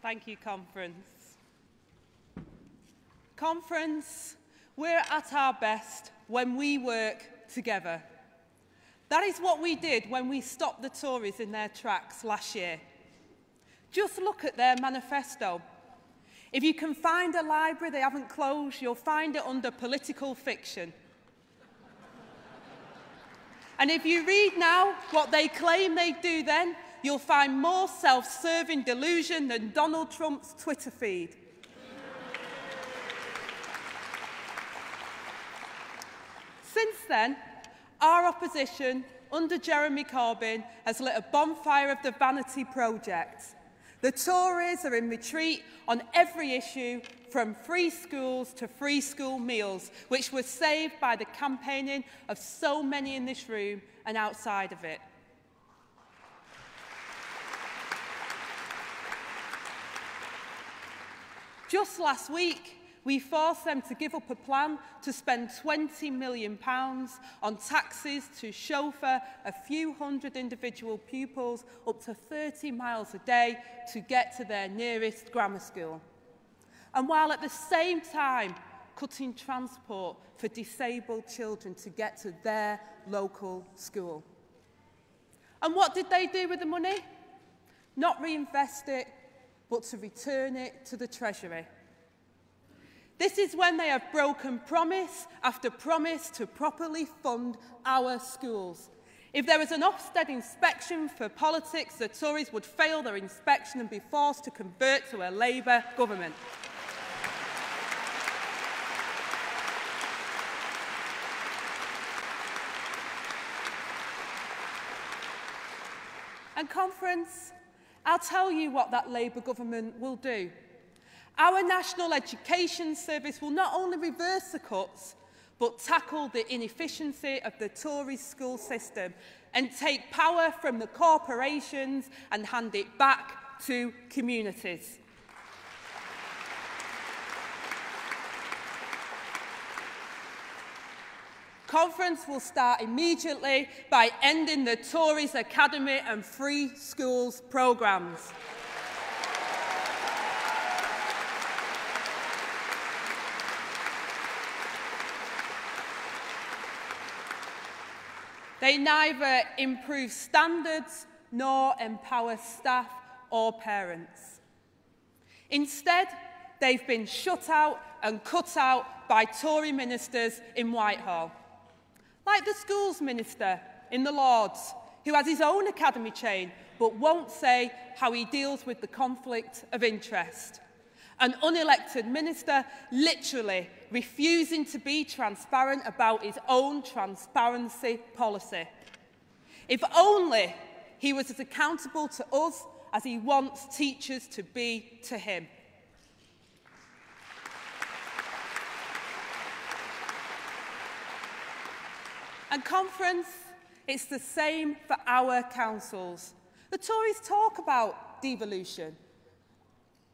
Thank you, Conference. Conference, we're at our best when we work together. That is what we did when we stopped the Tories in their tracks last year. Just look at their manifesto. If you can find a library they haven't closed, you'll find it under political fiction. And if you read now what they claim they do then, you'll find more self-serving delusion than Donald Trump's Twitter feed. Since then, our opposition, under Jeremy Corbyn, has lit a bonfire of the vanity project. The Tories are in retreat on every issue, from free schools to free school meals, which was saved by the campaigning of so many in this room and outside of it. Just last week, we forced them to give up a plan to spend £20 million on taxis to chauffeur a few hundred individual pupils up to 30 miles a day to get to their nearest grammar school. And while at the same time cutting transport for disabled children to get to their local school. And what did they do with the money? Not reinvest it, but to return it to the Treasury. This is when they have broken promise after promise to properly fund our schools. If there was an Ofsted inspection for politics, the Tories would fail their inspection and be forced to convert to a Labour government. And Conference, I'll tell you what that Labour government will do. Our National Education Service will not only reverse the cuts, but tackle the inefficiency of the Tory school system and take power from the corporations and hand it back to communities. Conference will start immediately by ending the Tories' academy and free schools programmes. They neither improve standards nor empower staff or parents. Instead, they've been shut out and cut out by Tory ministers in Whitehall. Like the schools minister in the Lords, who has his own academy chain but won't say how he deals with the conflict of interest. An unelected minister literally refusing to be transparent about his own transparency policy. If only he was as accountable to us as he wants teachers to be to him. And Conference, it's the same for our councils. The Tories talk about devolution,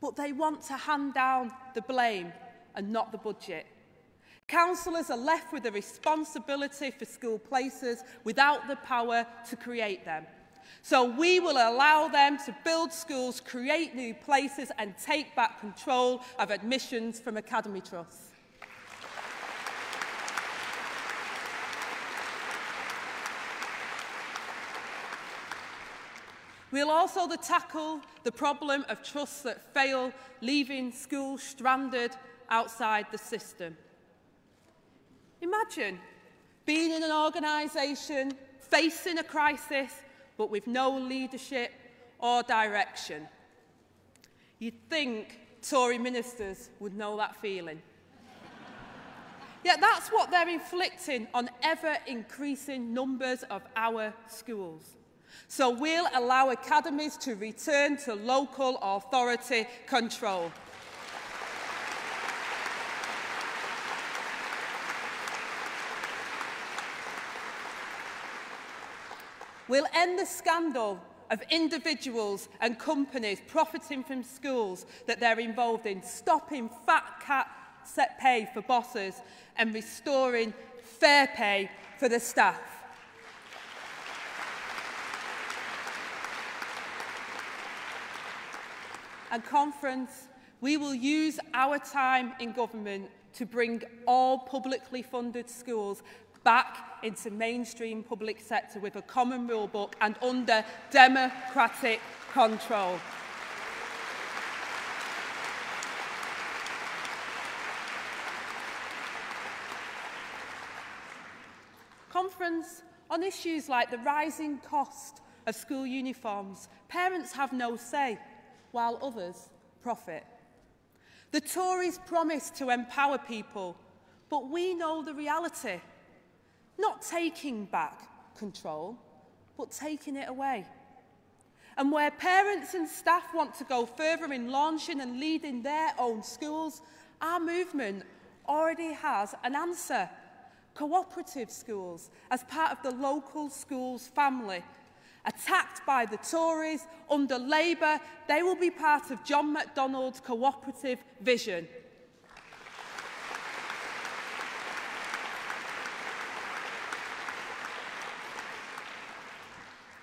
but they want to hand down the blame and not the budget. Councillors are left with the responsibility for school places without the power to create them. So we will allow them to build schools, create new places and take back control of admissions from academy trusts. We'll also tackle the problem of trusts that fail, leaving schools stranded outside the system. Imagine being in an organisation facing a crisis but with no leadership or direction. You'd think Tory ministers would know that feeling. Yet that's what they're inflicting on ever-increasing numbers of our schools. So we'll allow academies to return to local authority control. We'll end the scandal of individuals and companies profiting from schools that they're involved in, stopping fat cat set pay for bosses and restoring fair pay for the staff. And conference, we will use our time in government to bring all publicly funded schools back into mainstream public sector with a common rule book and under democratic control. Conference, on issues like the rising cost of school uniforms, parents have no say, while others profit. The Tories promise to empower people, but we know the reality. Not taking back control, but taking it away. And where parents and staff want to go further in launching and leading their own schools, our movement already has an answer. Cooperative schools, as part of the local schools family. Attacked by the Tories, under Labour, they will be part of John McDonnell's cooperative vision.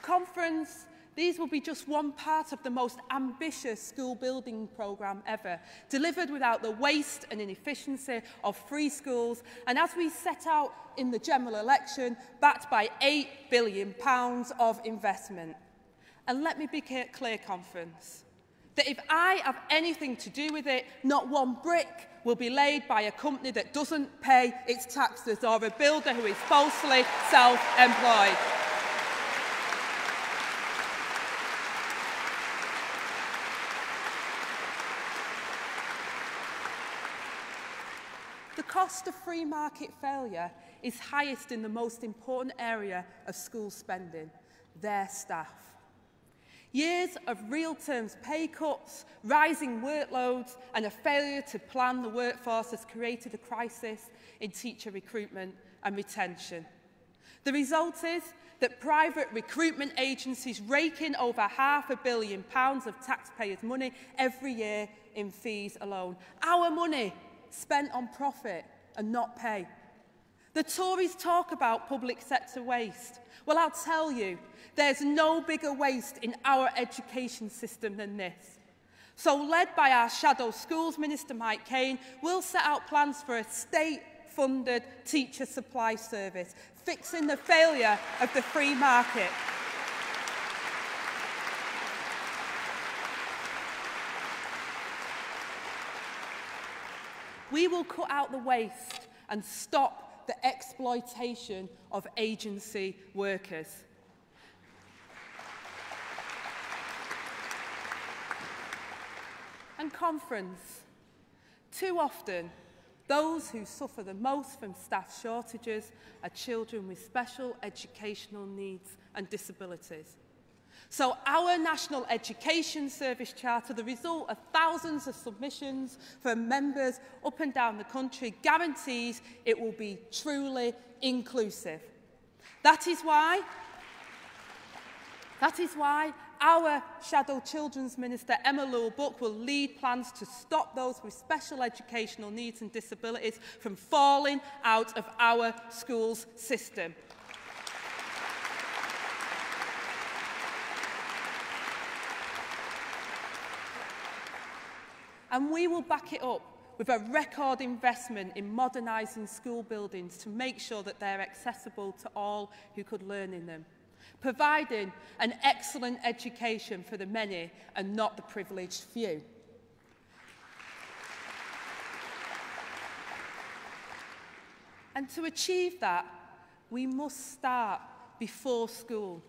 Conference, these will be just one part of the most ambitious school building programme ever, delivered without the waste and inefficiency of free schools, and as we set out in the general election, backed by £8 billion of investment. And let me be clear, Conference, that if I have anything to do with it, not one brick will be laid by a company that doesn't pay its taxes or a builder who is falsely self-employed. The cost of free market failure is highest in the most important area of school spending, their staff. Years of real terms pay cuts, rising workloads and a failure to plan the workforce has created a crisis in teacher recruitment and retention. The result is that private recruitment agencies rake in over £500 million of taxpayers' money every year in fees alone. Our money spent on profit and not pay. The Tories talk about public sector waste. Well, I'll tell you, there's no bigger waste in our education system than this. So, led by our Shadow Schools Minister, Mike Kane, we'll set out plans for a state-funded teacher supply service, fixing the failure of the free market. We will cut out the waste and stop the exploitation of agency workers. And conference, too often, those who suffer the most from staff shortages are children with special educational needs and disabilities. So our National Education Service Charter, the result of thousands of submissions from members up and down the country, guarantees it will be truly inclusive. That is why our Shadow Children's Minister, Emma Lewell-Buck, will lead plans to stop those with special educational needs and disabilities from falling out of our schools system. And we will back it up with a record investment in modernising school buildings to make sure that they're accessible to all who could learn in them, providing an excellent education for the many and not the privileged few. And to achieve that, we must start before school.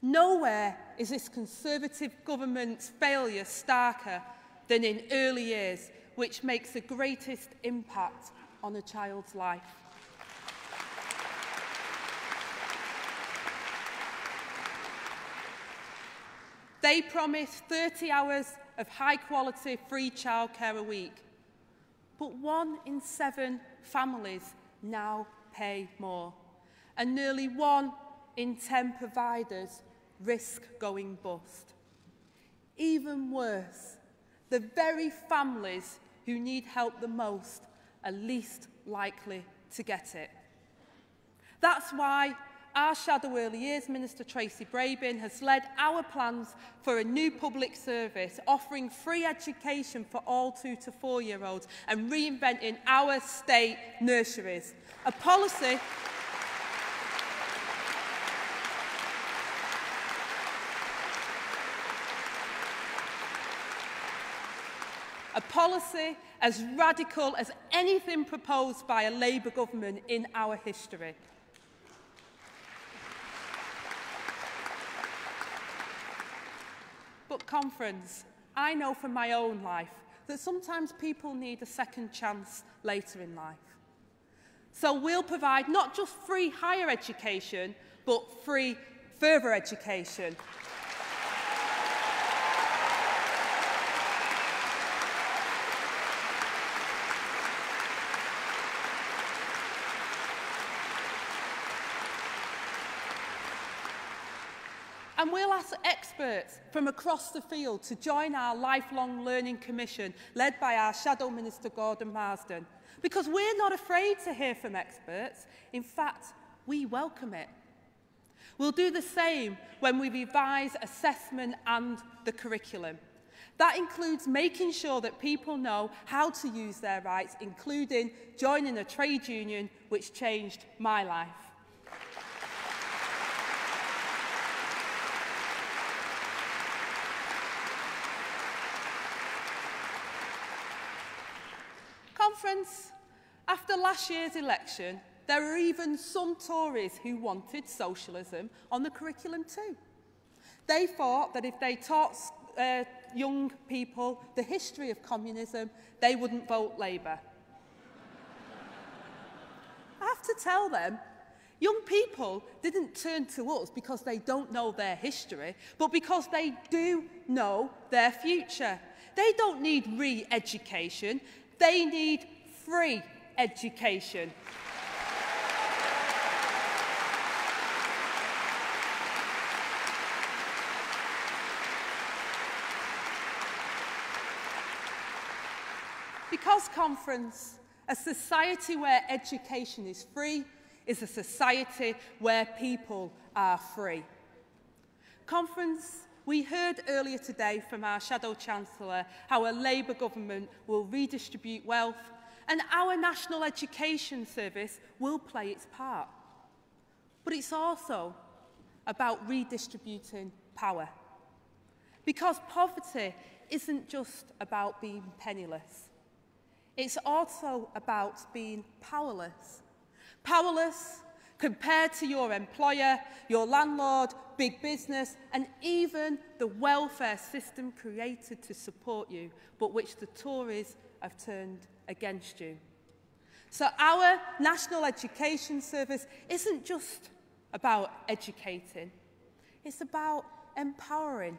Nowhere is this Conservative government's failure starker than in early years, which makes the greatest impact on a child's life. They promise 30 hours of high-quality free childcare a week, but 1 in 7 families now pay more, and nearly 1 in 10 providers risk going bust. Even worse, the very families who need help the most are least likely to get it. That's why our Shadow Early Years Minister, Tracy Brabin, has led our plans for a new public service offering free education for all 2 to 4-year-olds and reinventing our state nurseries. A policy as radical as anything proposed by a Labour government in our history. But conference, I know from my own life that sometimes people need a second chance later in life. So we'll provide not just free higher education, but free further education. And we'll ask experts from across the field to join our Lifelong Learning Commission, led by our Shadow Minister, Gordon Marsden, because we're not afraid to hear from experts. In fact, we welcome it. We'll do the same when we revise assessment and the curriculum. That includes making sure that people know how to use their rights, including joining a trade union, which changed my life. Conference, after last year's election, there were even some Tories who wanted socialism on the curriculum too. They thought that if they taught young people the history of communism, they wouldn't vote Labour. I have to tell them, young people didn't turn to us because they don't know their history, but because they do know their future. They don't need re-education. They need free education. Because, conference, a society where education is free is a society where people are free. Conference, we heard earlier today from our Shadow Chancellor how a Labour government will redistribute wealth and our National Education Service will play its part. But it's also about redistributing power. Because poverty isn't just about being penniless. It's also about being powerless. Powerless compared to your employer, your landlord, big business, and even the welfare system created to support you, but which the Tories have turned against you. So our National Education Service isn't just about educating, it's about empowering,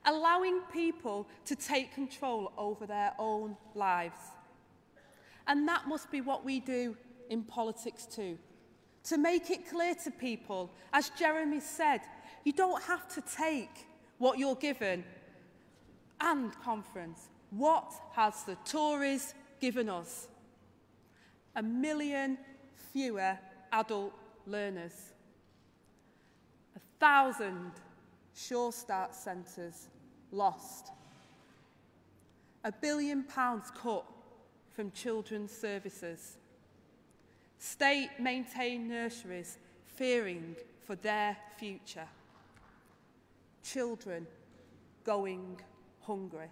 allowing people to take control over their own lives. And that must be what we do in politics too. To make it clear to people, as Jeremy said, you don't have to take what you're given. And, conference, what has the Tories given us? 1 million fewer adult learners. 1,000 Sure Start centres lost. £1 billion cut from children's services. State-maintained nurseries fearing for their future. Children going hungry.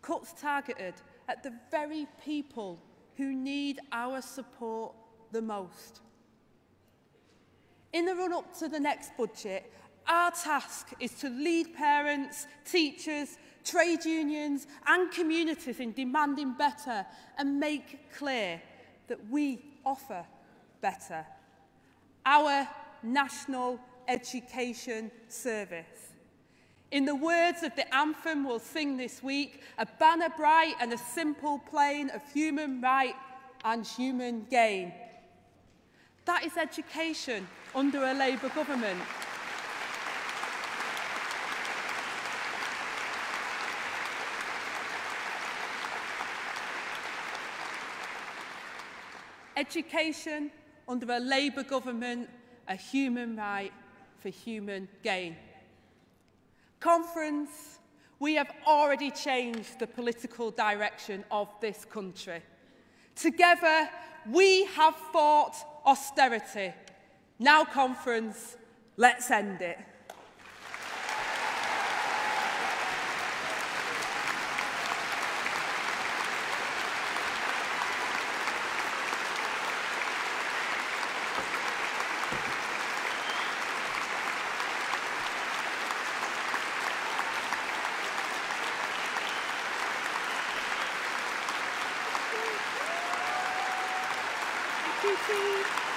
Cuts targeted at the very people who need our support the most. In the run-up to the next budget, our task is to lead parents, teachers, trade unions and communities in demanding better and make clear that we offer better. Our National Education Service. In the words of the anthem we'll sing this week, a banner bright and a simple plain of human right and human gain. That is education under a Labour government. Education under a Labour government a human right for human gain. Conference, we have already changed the political direction of this country. Together, we have fought austerity. Now, conference, let's end it. Thank you.